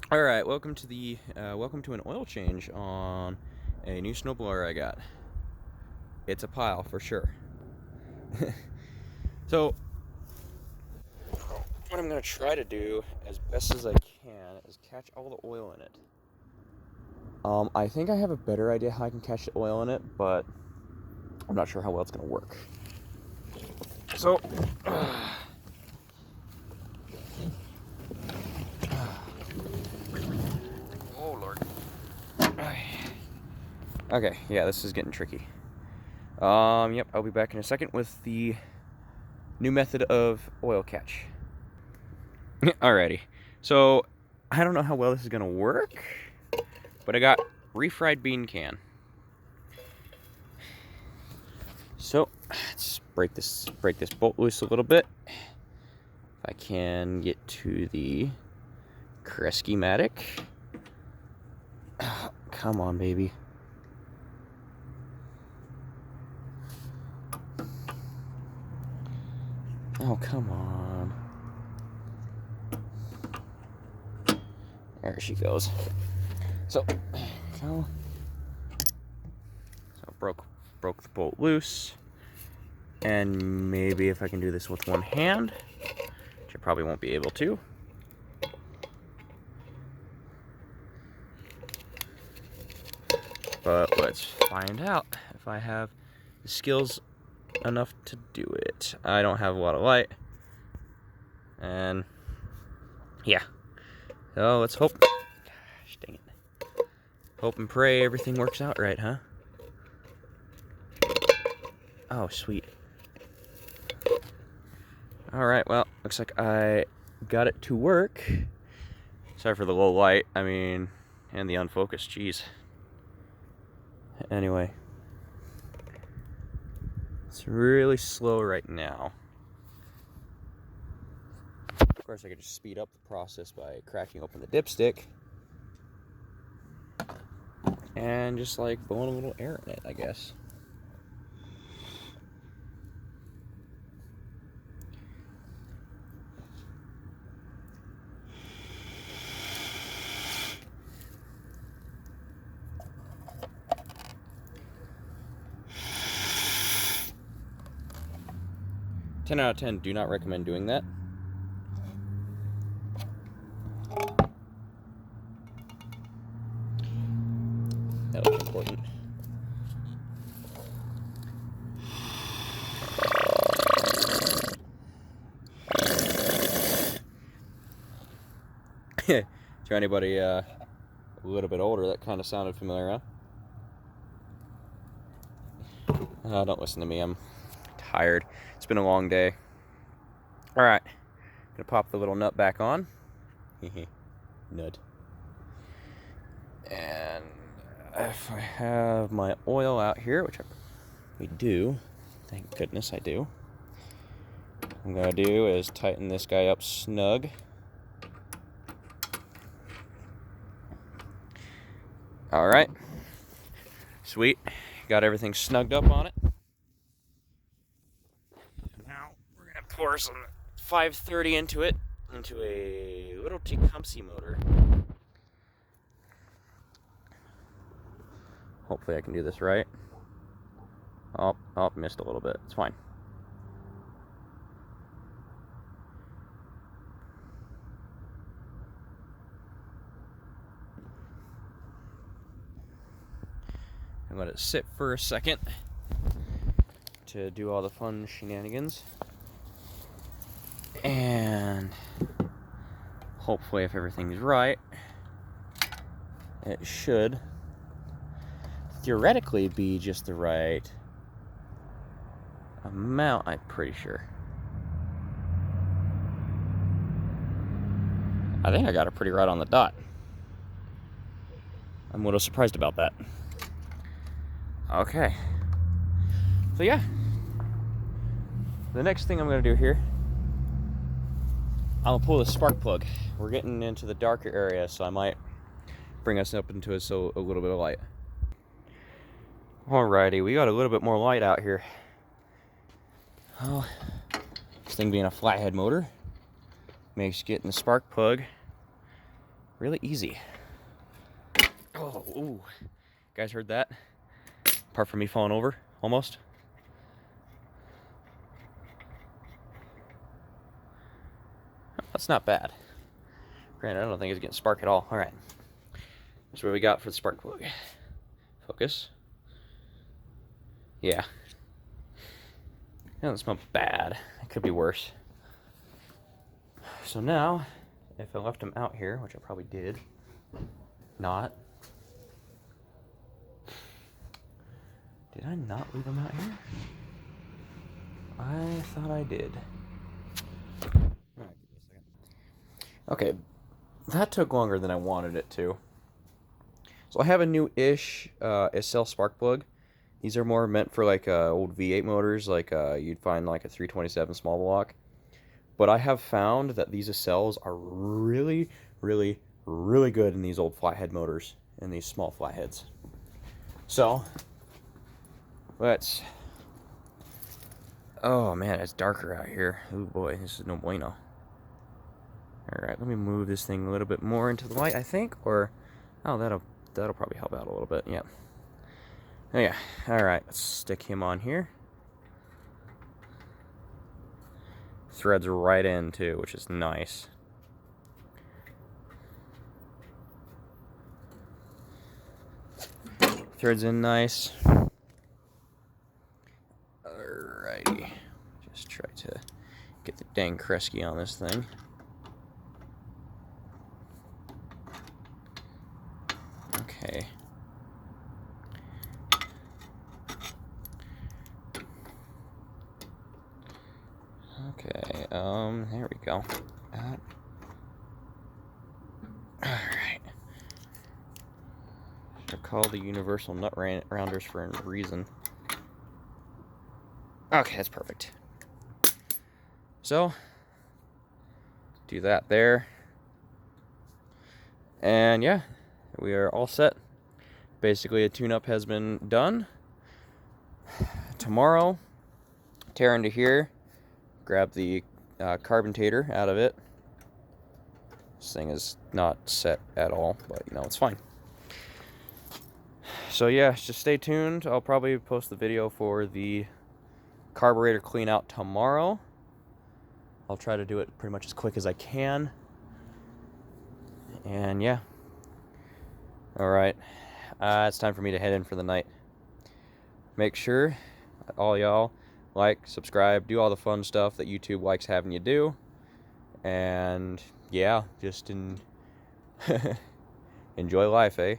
All right, welcome to an oil change on a new snowblower I got. It's a pile for sure. So what I'm gonna try to do as best as I can is catch all the oil in it. I think I have a better idea how I can catch the oil in it, but I'm not sure how well it's gonna work. So oh Lord. Okay, yeah, this is getting tricky. Yep, I'll be back in a second with the new method of oil catch. Alrighty, so I don't know how well this is gonna work, but I got refried bean can. So let's break this bolt loose a little bit. If I can get to the Kresky-matic. Oh, come on, baby. Oh, come on. There she goes. So broke the bolt loose. And maybe if I can do this with one hand, which I probably won't be able to. But let's find out if I have the skills enough to do it. I don't have a lot of light. And yeah. So let's hope. Gosh dang it. Hope and pray everything works out right, huh? Oh, sweet. Alright, well, looks like I got it to work. Sorry for the low light, and the unfocused, jeez. Anyway. It's really slow right now. Of course, I could just speed up the process by cracking open the dipstick. And just like blowing a little air in it, I guess. Ten out of 10, do not recommend doing that. That was important. To anybody a little bit older, that kind of sounded familiar, huh? Don't listen to me, I'm tired. It's been a long day. Alright, gonna pop the little nut back on. Nut. And if I have my oil out here, which we do, thank goodness I do, what I'm gonna do is tighten this guy up snug. Alright, sweet, got everything snugged up on it. Now we're gonna pour some 530 into it, into a little tecumseh motor. Hopefully I can do this right. Oh, missed a little bit. It's fine. I'm gonna let it sit for a second to do all the fun shenanigans. And hopefully if everything's right, it should theoretically be just the right amount, I'm pretty sure. I think I got it pretty right on the dot. I'm a little surprised about that. Okay. So yeah. The next thing I'm gonna do here, I'll pull the spark plug. We're getting into the darker area, so I might bring us up into a little bit of light. Alrighty, we got a little bit more light out here. Oh, this thing being a flathead motor makes getting the spark plug really easy. Oh, ooh. Guys heard that? Apart from me falling over, almost. That's not bad. Granted, I don't think it's getting spark at all. All right. That's what we got for the spark plug. Focus. Yeah. It doesn't smell bad. It could be worse. So now, if I left them out here, which I probably did, not. Did I not leave them out here? I thought I did. Alright, give me a second. Okay, that took longer than I wanted it to. So I have a new-ish SL spark plug. These are more meant for like old V8 motors, like you'd find like a 327 small block. But I have found that these SLs are really, really, really good in these old flathead motors, in these small flatheads. So, let's... Oh man, it's darker out here. Oh boy, this is no bueno. Alright, let me move this thing a little bit more into the light, I think, or... Oh, that'll probably help out a little bit, yeah. Oh yeah, alright, let's stick him on here. Threads right in too, which is nice. Threads in nice. Alrighty. Just try to get the dang Kresge on this thing. Okay. Okay, there we go. Alright. They're called the universal nut rounders for a reason. Okay, that's perfect. So, do that there. And yeah, we are all set. Basically, a tune-up has been done. Tomorrow, tear into here, grab the carbontator out of it. This thing is not set at all, but you know, it's fine. So yeah, just stay tuned. I'll probably post the video for the carburetor clean out tomorrow. I'll try to do it pretty much as quick as I can. And yeah. Alright. It's time for me to head in for the night. Make sure that all y'all like, subscribe, do all the fun stuff that YouTube likes having you do. And yeah, just enjoy life, eh?